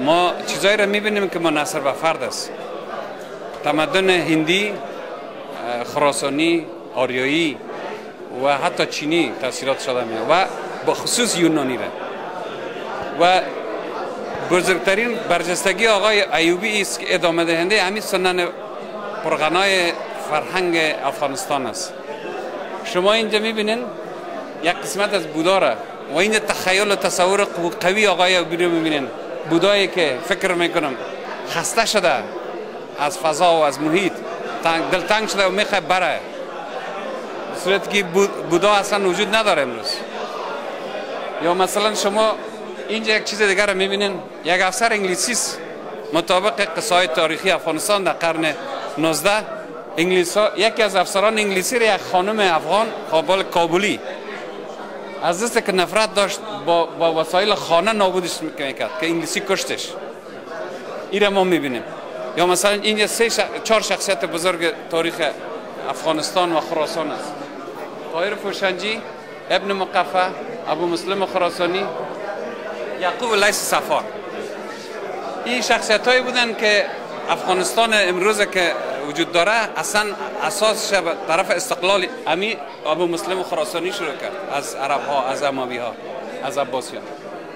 ما چیزایی را میبینیم که منحصر به فرد است. تمدن هندی، خراسانی، آریایی و حتی چینی تاثیرات شده میاد و به خصوص یونانی را. و بزرگترین برجستگی آقای ایوبی است که ادامه دهنده همین سنن پرغنای فرهنگ افغانستان است. شما اینجا میبینین یک قسمت از بودا را و این تخیل و تصور قوی آقای ایوبی رو میبینین. بودایی که فکر میکنم خسته شده از فضا و از محیط، دلتنگ شده و میخواد بره، صورت که بودا اصلا وجود نداره امروز. یا مثلا شما اینجا یک چیز دیگر رو میبینین، یک افسر انگلیسی است مطابق قصه های تاریخی افغانستان در قرن 19. یکی از افسران انگلیسی را یک خانم افغان کابلی از دست که نفرت داشت با وسایل خانه نابودش میکرد که انگلیسی کشتش. این را ما میبینیم. یا مثلا اینجا 4 شخصیت بزرگ تاریخ افغانستان و خراسان است: طاهر فوشنجی، ابن مقفع، ابو مسلم خراسانی، یعقوب لیث صفار. این شخصیت هایی بودن که افغانستان امروز که وجود داره اصلا اساسش به طرف استقلال ابو مسلم خراسانی شروع کرد، از عرب ها، از اموی ها، از عباسی ها.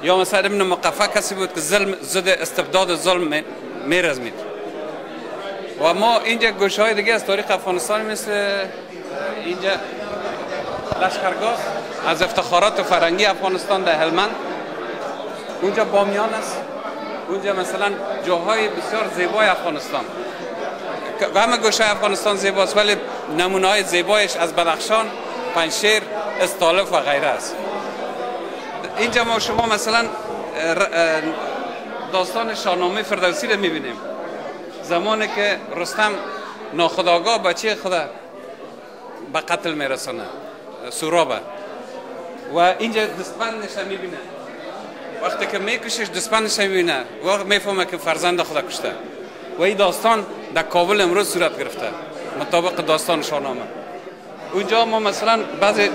یا مثلا ابن مقفع کسی بود که ضد استبداد ظلم میرزمید. و ما اینجا گوشه های دیگه از تاریخ افغانستان مثل اینجا لشکرگاه از افتخارات فرهنگی افغانستان در هلمند، اونجا بامیان است، اونجا مثلا جاهای بسیار زیبای افغانستان. همه گوشه افغانستان زیباست ولی نمونه های زیبایش از بدخشان، پنجشیر، استالف و غیره است. اینجا ما شما مثلا داستان شاهنامه فردوسی رو میبینیم، زمانی که رستم ناخودآگاه بچه خود به قتل میرسونه، سورابه، و اینجا دستبندش رو میبینه. وقتی که میکشش دستبندش رو میبینه و میفهمه که فرزند خود کشته. و این داستان در کابل امروز صورت گرفته مطابق داستان شاهنامه. اونجا ما مثلا بعضی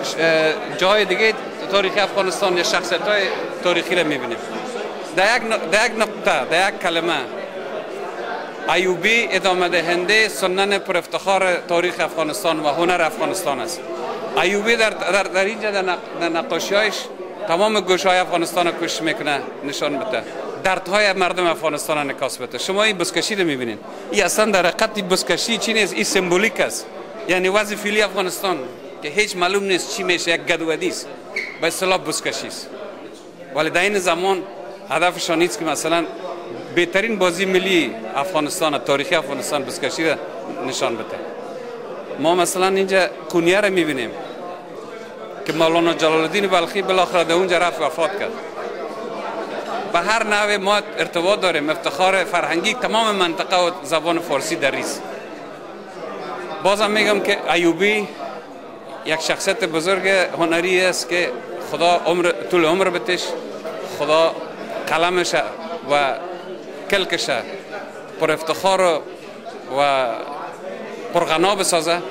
جای دیگه تاریخی افغانستان یا شخصیت‌های تاریخی رو میبینیم. در یک نقطه، در یک کلمه، ایوبی ادامه دهنده سنن پر افتخار تاریخ افغانستان و هنر افغانستان است. ایوبی در اینجا در نقاشی‌هایش تمام گوشه‌های افغانستان رو کوشش میکنه نشان بده، دردهای مردم افغانستان رو نکاس بده. شما این بزکشی رو میبینید، این اصلا در حقیقت بزکشی چی نیست، این سمبولیک است. یعنی وضع فعلی افغانستان که هیچ معلوم نیست چی میشه، یک گدودی است، به اصطلاح بزکشی است. ولی در این زمان هدفشان نیست که مثلا بهترین بازی ملی افغانستان، تاریخی افغانستان بزکشی را نشان بده. ما مثلا اینجا کونیه را میبینیم که مولانا جلال الدین بلخی بالاخره در اونجا رفت وفات کرد. به هر نوع ما ارتباط داریم، افتخار فرهنگی تمام منطقه و زبان فارسی در ریز. بازم میگم که ایوبی یک شخصیت بزرگ هنری است که خدا طول عمر بتش، خدا قلمش و کلکش پر افتخار و پرغنا بسازه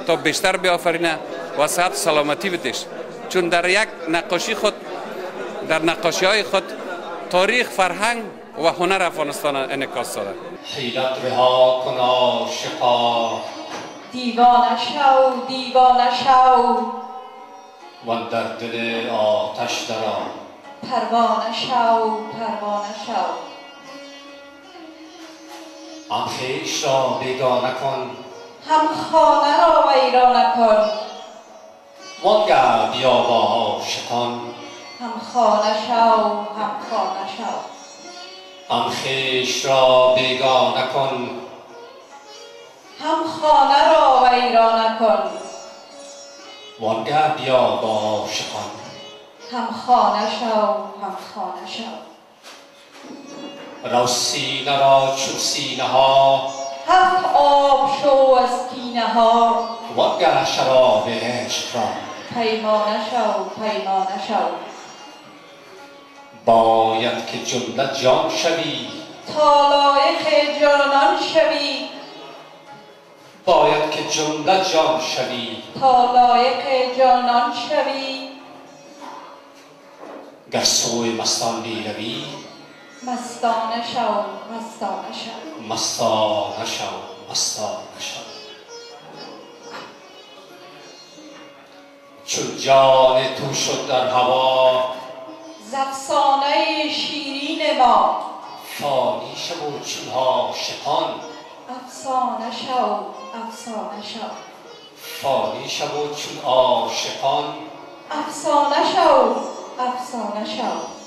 تا بیشتر بیافرینه و صحت سلامتی بتش. چون در یک نقاشی خود، در نقاشی های خود تاریخ، فرهنگ و هنر افغانستان انعکاس داده. حیلت رها کن عاشقا، دیوانه شو دیوانه شو، و در دل آتش درآ، پروانه شو پروانه شو. هم خویش را بیگانه کن، هم خانه را ویرانه کن، وانگه بیا با عاشقان، هم خانه شو هم خانه شو. هم خویش را بیگانه کن، هم خانه را ویرانه کن، وانگه بیا با عاشقان، هم خانه شو هم خانه شو. رو سینه را چون سینه ها، هفت آب شو از کینه ها، وانگه شراب عشق را، پیمانه شو پیمانه شو. باید که جمله جان شوی، تا لایق جانان شوی، باید که جمله جان شوی، تا لایق جانان شوی. گر سوی مستان می روی، مستانه شو مستانه شو مستانه شو مستانه شو چون جان تو شد در هوا ز افسانه شیرین ما فانی شو چون عاشقان افسانه شو افسانه شو فانی شو چون عاشقان افسانه شو افسانه شو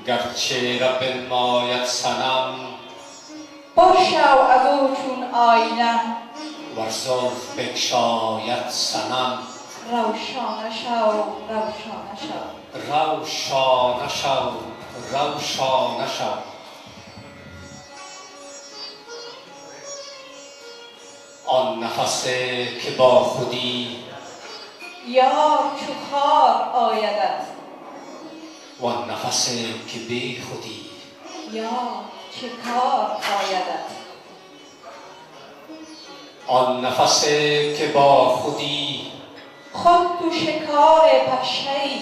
گرچه را بنماید صنم باشو از او چون آینه ور زلف بگشاید صنم روشانه شو روشانه شو روشانه شو روشانه شو آن نفس که با خودی یار چو خار آیدت وان نفس که بی خودی یار چه کار آیدت آن نفس که با خودی خود تو شکار پشه‌ای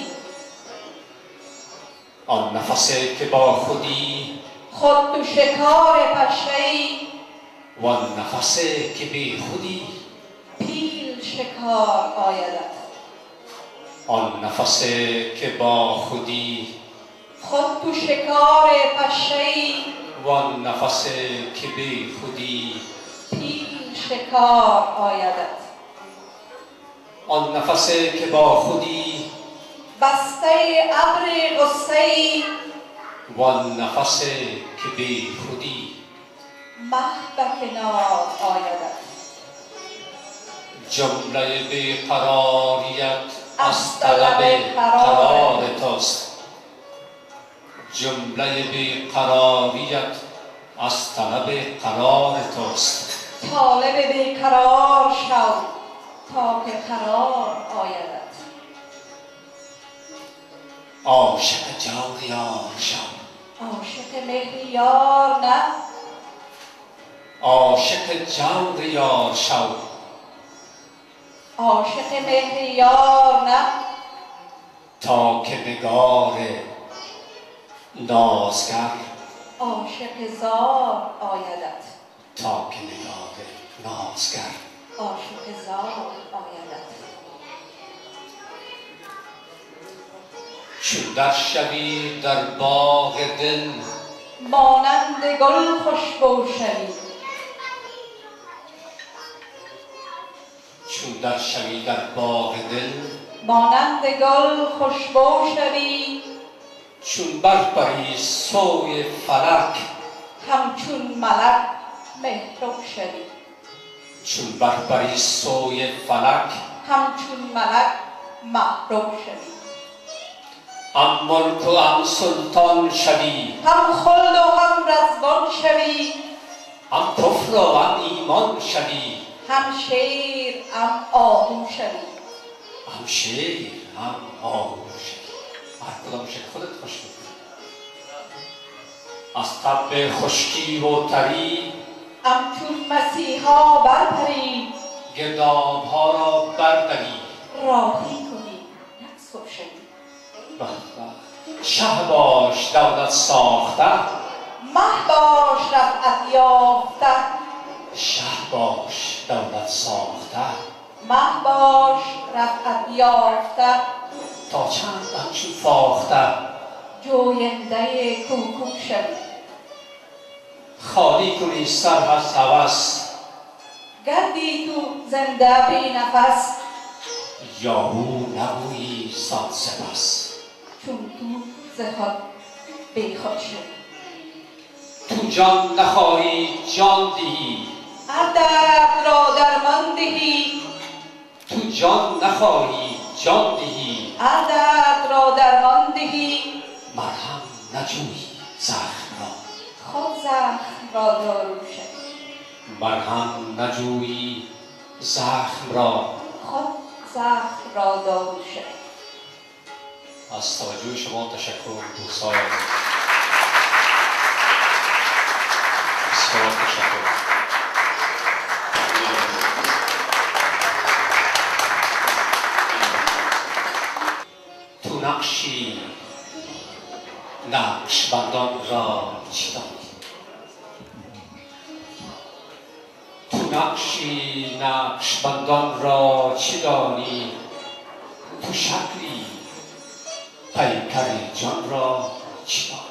آن نفس که با خودی خود تو شکار پشه‌ای وان نفس که بی خودی پیل شکار آیدت آن نفس که با خودی خود تو شکار پشه‌ای وان نفس که بی خودی پیل شکار آیدت آن نفس که با خودی بسته ابر غصه‌ای وان نفس که بی خودی مه به کنار آیدت جمله بیقراریت از طلب قرار توست جمله بیقراریت از طلب قرار توست طالب بیقرار شو تا که قرار آیدت عاشق جور یار شو عاشق مهر یار نه عاشق جور یار شو عاشق مهر یار نه تا که نگار نازگر عاشق زار آیدت تا که نگار نازگر عاشق زار آیدت چون در شبی در باغ دل مانند گل خوشبو شوی چون در شبی در باغ دل مانند گل خوشبو شوی چون برپری سوی فلک همچون ملک مهرب شوی چون برپری سوی فلک همچون ملک محرب شوی هم ملک و هم سلطان شوی هم خلد و هم رضوان شوی هم کفر و هم ایمان شوی هم شیر هم آهو شوی هم شیر هم آهو شوی هر کدام شکل خودت خوش میکنی از طبع خشکی و تری همچون مسیحا برپری گرداب ها را بردری راهی کنی نقص شوی شه باش دولت ساخته مه باش رفعت یافته شه باش دولت ساخته مه باش رفعت یافته تا چند همچون فاخته جوینده کوکو شوی خالی کنی سر از هوس گردی تو زنده بی نفس یا او نبویی ساد سپس چون تو ز خود بی خود شوی تو جان نخواهی جان دهی هر درد را درمان دهی تو جان نخواهی جان دهی هر درد را درمان دهی مرهم نجویی زخم را خود زخم را دارو شوی مرهم نجویی زخم را خود زخم را دارو شوی از توجه شما تشکر دوستان بسیار تشکر تو نقشی نقشبندان را چه دانی؟ تو نقشی نقشبندان را چه دانی؟ تو شکلی پیکر جان را چه دانی؟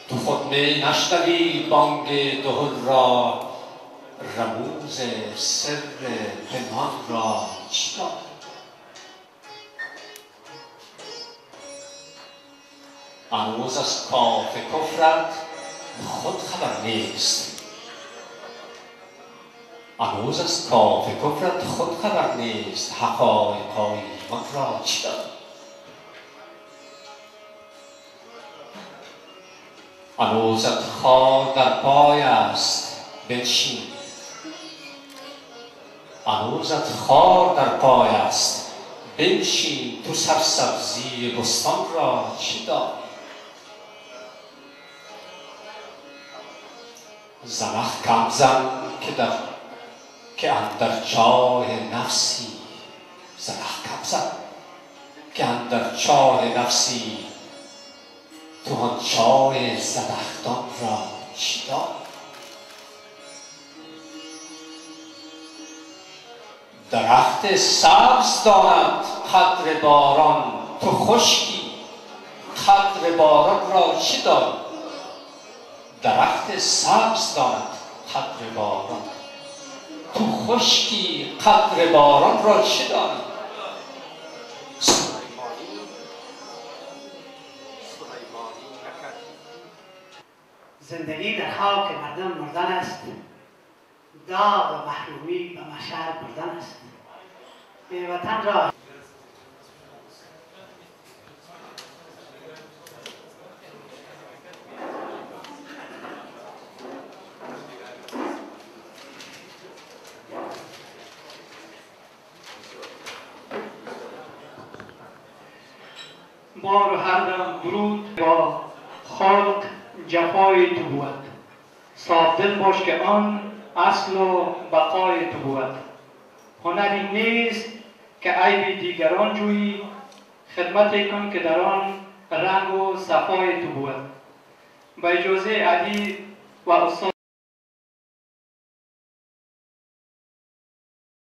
تو خود می نشنوی بانگ دهل را، رموز سر پنهان را چه دانی؟ هنوز از کاف کفرت خود خبر نیست، هنوز از کاف کفرت خود خبر نیست، حقایق ایمان را چه دانی؟ هنوزت خار در پای است بنشین، هنوزت خار در پای است بنشین، تو سرسبزی بستان را چه دانی؟ زنخ کم زن که اندر چاه نفسی، زنخ کم زن که اندر چاه نفسی، تو آن چاه زنخدان را چه دانی؟ درخت سبز داند قدر باران، تو خشکی قدر باران را چه دانی؟ درخت سبز داند قدر باران، تو خشکی قدر باران را چه دانی؟ زندگی در خاک مردم مردن است، داغ محرومی به محشر بردن است. وطن را بار و هر دم درود با خلق جفای تو بود، صاف دل باش که آن اصل و بقای تو بود. هنری نیست که عیب دیگران جویی، خدمتی کن که در آن رنگ و صفای تو بود. با اجازه علی و استاد